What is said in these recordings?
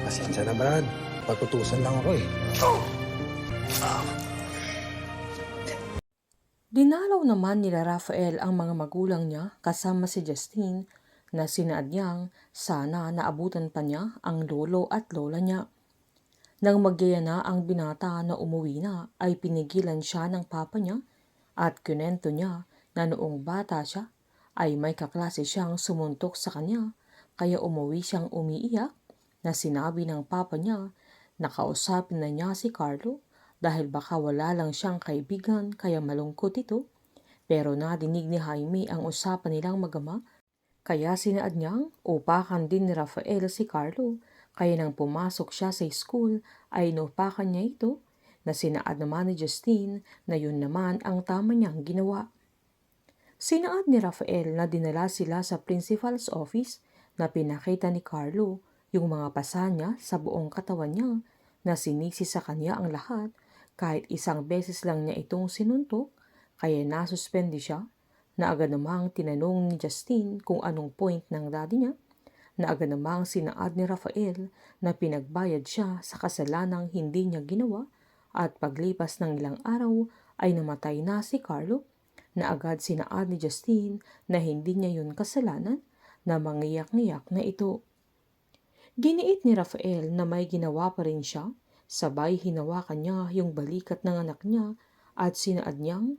Pasensya na, Brad. Patutusan lang ako eh. Dinalaw naman nila Rafael ang mga magulang niya kasama si Justine na sinaad niyang sana naabutan pa niya ang lolo at lola niya. Nang magyaya na ang binata na umuwi na ay pinigilan siya ng papa niya at kinento niya na noong bata siya ay may kaklase siyang sumuntok sa kanya kaya umuwi siyang umiiyak na sinabi ng papa niya na kausapin na niya si Carlo dahil baka wala lang siyang kaibigan kaya malungkot ito. Pero nadinig ni Jaime ang usapan nilang magama kaya sinaad niyang upakan din ni Rafael si Carlo. Kaya nang pumasok siya sa school ay inupakan niya ito na sinaad naman ni Justine na yun naman ang tama niyang ginawa. Sinaad ni Rafael na dinala sila sa principal's office na pinakita ni Carlo yung mga pasa niya sa buong katawan niya na sinisi sa kanya ang lahat kahit isang beses lang niya itong sinuntok kaya nasuspendi siya na agad namang tinanong ni Justine kung anong point ng daddy niya na agad namang sinaad ni Rafael na pinagbayad siya sa kasalanang hindi niya ginawa at paglipas ng ilang araw ay namatay na si Carlo na agad sinaad ni Justine na hindi niya yun kasalanan na mangiyak-ngiyak na ito. Giniit ni Rafael na may ginawa pa rin siya, sabay hinawakan niya yung balikat ng anak niya at sinaad niyang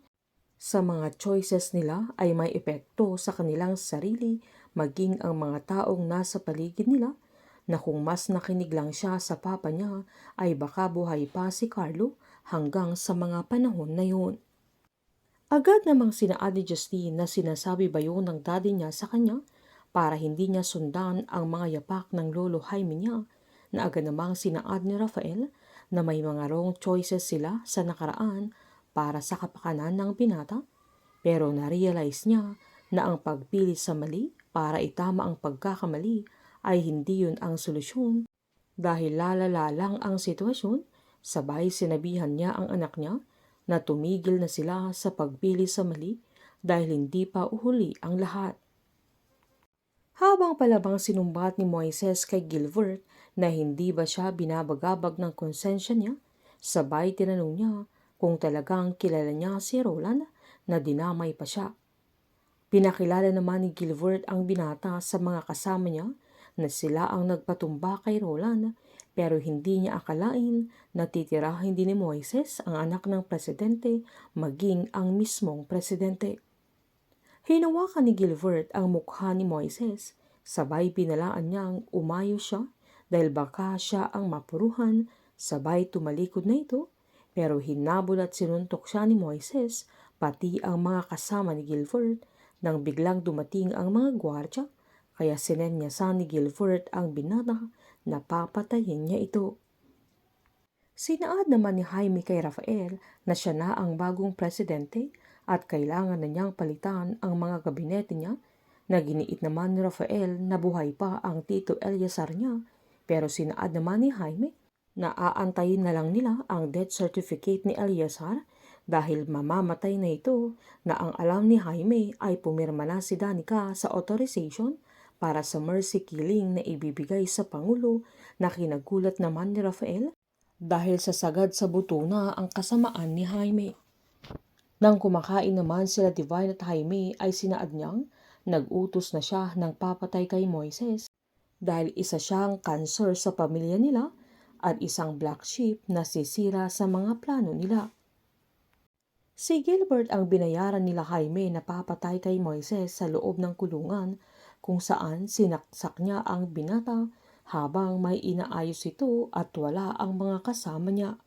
sa mga choices nila ay may epekto sa kanilang sarili maging ang mga taong nasa paligid nila na kung mas nakinig lang siya sa papa niya ay baka buhay pa si Carlo hanggang sa mga panahon na yun. Agad namang sinaad ni Justine na sinasabi ba yun ng daddy niya sa kanya para hindi niya sundan ang mga yapak ng lolo Jaime niya na agad namang sinaad ni Rafael na may mga wrong choices sila sa nakaraan para sa kapakanan ng binata pero na-realize niya na ang pagpili sa mali para itama ang pagkakamali ay hindi yun ang solusyon dahil lalala lang ang sitwasyon. Sabay sinabihan niya ang anak niya na tumigil na sila sa pagpili sa mali dahil hindi pa uhuli ang lahat. Habang palabang sinumbat ni Moises kay Gilbert na hindi ba siya binabagabag ng konsensya niya, sabay tinanong niya kung talagang kilala niya si Roland na dinamay pa siya. Pinakilala naman ni Gilbert ang binata sa mga kasama niya na sila ang nagpatumba kay Roland pero hindi niya akalain na titirahin din ni Moises ang anak ng presidente maging ang mismong presidente. Hinawakan ni Gilbert ang mukha ni Moises, sabay pinalaan niyang umayo siya dahil baka siya ang mapuruhan, sabay tumalikod na ito pero hinabol at sinuntok siya ni Moises pati ang mga kasama ni Gilbert nang biglang dumating ang mga gwardya kaya sinenyasan ni Gilbert ang binata na papatayin niya ito. Sinaad naman ni Jaime kay Rafael na siya na ang bagong presidente at kailangan na niyang palitan ang mga gabinete niya na giniit naman ni Rafael na buhay pa ang Tito Eleazar niya pero sinaad naman ni Jaime na aantayin na lang nila ang death certificate ni Eleazar dahil mamamatay na ito na ang alam ni Jaime ay pumirma na si Danica sa authorization para sa mercy killing na ibibigay sa Pangulo na kinagulat naman ni Rafael dahil sa sagad sa buto na ang kasamaan ni Jaime. Nang kumakain naman sila Divine at Jaime ay sinaad niyang nag-utos na siya ng papatay kay Moises dahil isa siyang cancer sa pamilya nila at isang black sheep na sisira sa mga plano nila. Si Gilbert ang binayaran nila Jaime na papatay kay Moises sa loob ng kulungan kung saan sinaksak niya ang binata habang may inaayos ito at wala ang mga kasama niya.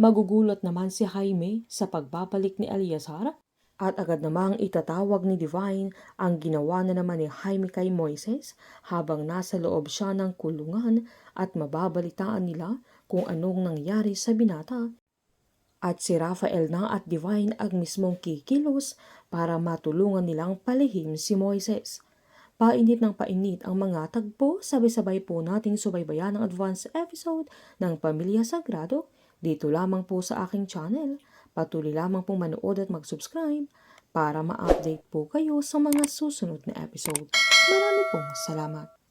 Magugulat naman si Jaime sa pagbabalik ni Eleazar at agad namang itatawag ni Divine ang ginawa na naman ni Jaime kay Moises habang nasa loob siya ng kulungan at mababalitaan nila kung anong nangyari sa binata. At si Rafael na at Divine ang mismong kikilos para matulungan nilang palihim si Moises. Painit ng painit ang mga tagpo, sabay-sabay po nating subaybayan ang advance episode ng Pamilya Sagrado dito lamang po sa aking channel. Patuloy lamang pong manood at mag-subscribe para ma-update po kayo sa mga susunod na episode. Marami pong salamat.